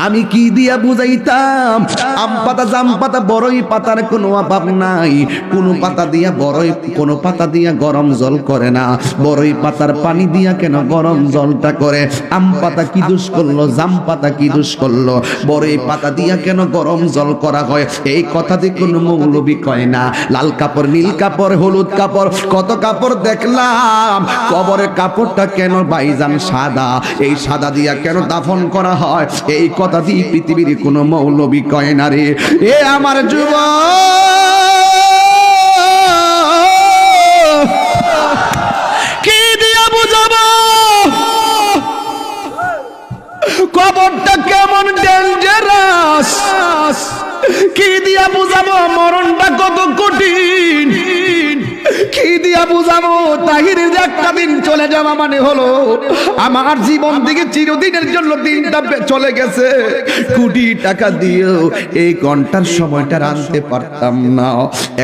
আমি কি দিয়া বুঝাইতাম? আম পাতা, জাম পাতা, বড়ই পাতার কোনো অভাব নাই। কোন পাতা দিয়া বড়ই, কোন পাতা দিয়া গরম জল করে না। বড়ই পাতার পানি দিয়া কেন গরম জলটা করে? আম পাতা কি দোষ করলো? জাম পাতা কি দোষ করলো? বড়ই পাতা দিয়া কেন গরম জল করা হয়? এই কথা দিয়ে কোনো মৌলবি কয় না। লাল কাপড়, নীল কাপড়, হলুদ কাপড়, কত কাপড় দেখলাম। কবরের কাপড়টা কেন ভাইজান সাদা? এই সাদা দিয়া কেন দাফন করা হয়? এই কথা দিয়ে পৃথিবীর কোনো মৌলবি কয় না রে। এ আমার যুবক, কি দিয়া বুঝাবো কবরটা কেমন ডেঞ্জারাস? কি দিয়া বুঝাবো মরণটা কত কঠিন? কি দিয়া বুঝাবো তাহিরের একটা দিন চলে যাওয়া মানে হলো আমার জীবন থেকে চিরদিনের জন্য দিনটা চলে গেছে। কোটি টাকা দিয়েও এই ঘন্টার সময়টা রাখতে পারতাম না।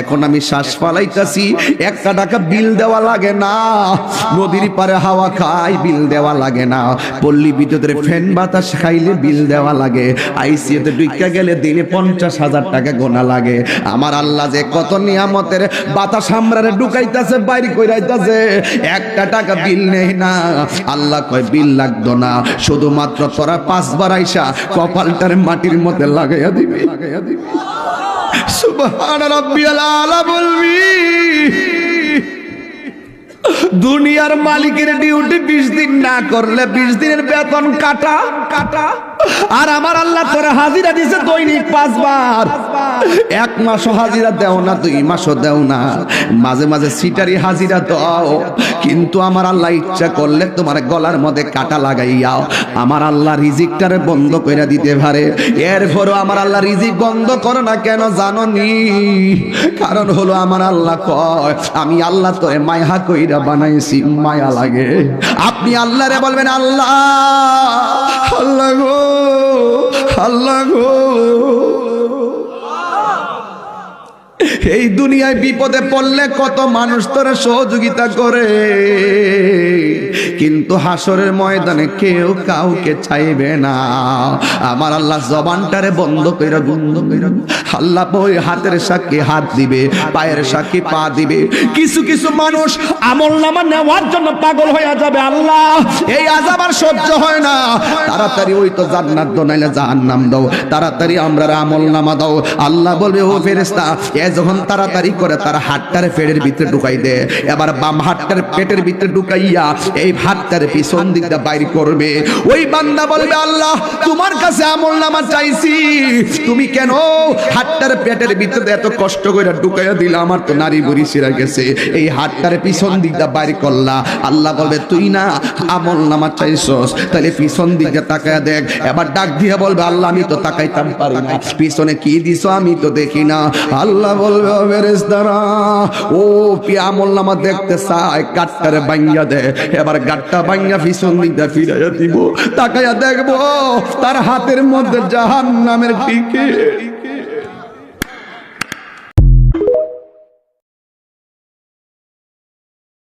এখন আমি শ্বাস ফালাইতাছি, 1 টাকা বিল দেওয়া লাগে না। নদীর পারে হাওয়া খাই, বিল দেওয়া লাগে না। পল্লী বিদ্যুতের ফ্যান বাতাস খাইলে বিল দেওয়া লাগে। আইসিইউতে ঢুইকা গেলে দিনে 50,000 টাকা গোনা লাগে। আমার আল্লাহ যে কত নিয়ামতের বাতাস আমরারে ঢুকাইতাছে, বাইর কইরাইতাছে, 1 টাকা বিল নেই না। আল্লাহ কয় বিল লাগতো না, শুধুমাত্র তোরা 5 বার আইসা কপালটারে মাটির মধ্যে লাগাইয়া দিবি। সুবহান রাব্বিয়াল আলা বলবি। দুনিয়ার মালিকের ডিউটি 20 দিন না করলে 20 দিনের বেতন কাটা। আর আমার আল্লাহ তোরা হাজিরা দিছে দৈনিক 5 বার। 1 মাসও হাজিরা দেও না, 2 মাসও দেও না, মাঝে মাঝে সিটারি হাজিরা দাও। কিন্তু আমার আল্লাহ ইচ্ছা করলে তোমার গলার মধ্যে কাটা লাগাইয়া আমার আল্লাহ রিজিকটারে বন্ধ কইরা দিতে পারে। এরপরও আমার আল্লাহ রিজিক বন্ধ করে না কেন জানো নি? কারণ হলো আমার আল্লাহ কয় আমি আল্লাহ তোরে মায়া কইরা বানাইছি, মায়া লাগে। আপনি আল্লাহরে বলবেন আল্লাহ, আল্লাহ গো, আল্লাহ গো। এই দুনিয়ায় বিপদে পড়লে কত মানুষ তোরে সহযোগিতা করে, কিন্তু হাসরের ময়দানে কেউ কাউকে চাইবে না। আমার আল্লাহ জবানটারে বন্ধ কইরা আল্লাহ ওই হাতের সাক্ষী হাত দিবে, পায়ের সাক্ষী পা দিবে। কিছু কিছু মানুষ আমলনামা নেওয়ার জন্য পাগল হয়ে যাবে। আল্লাহ এই আযাব আর সহ্য হয় না, তাড়াতাড়ি ওই তো জান্নাত দাও নাইলে জাহান্নাম দাও, তাড়াতাড়ি আমরা আমলনামা দাও। আল্লাহ বলবে ও ফেরেশতা, যখন তাড়াতাড়ি করে তার হাতটারে পেটের ভিতরে ঢুকাই দে। এবার বাম হাতটার পেটের ভিতরে ঢুকাইয়া এই হাতটারে পিছন দিকটা বাইর করবে। ওই বান্দা বলবে আল্লাহ তোমার কাছে আমলনামা চাইছি, তুমি কেন হাতটার পেটের ভিতরে এত কষ্ট করে ঢুকাইয়া দিলা? আমার তো নারী বুড়ি ছিঁড়া গেছে, এই হাতটারে পিছন দিকটা বাইর করলা। আল্লাহ বলবে তুই না আমলনামা চাইছস, তাহলে পিছন দিকে তাকায়া দেখ। এবার ডাক দিয়ে বলবে আল্লাহ আমি তো তাকাইতাম পারি না, পিছনে কি দিছো আমি তো দেখি না। আল্লাহ বলবে ও ফেরেশতারা, ও আমলনামা দেখতে চায়, গাটটারে ভাঙিয়া দে। এবার গাটটা ভাঙিয়া পিছন দিকটা ফিরাইয়া দিব, তাকাইয়া দেখবো তার হাতের মধ্যে জাহান্নামের টিকিট।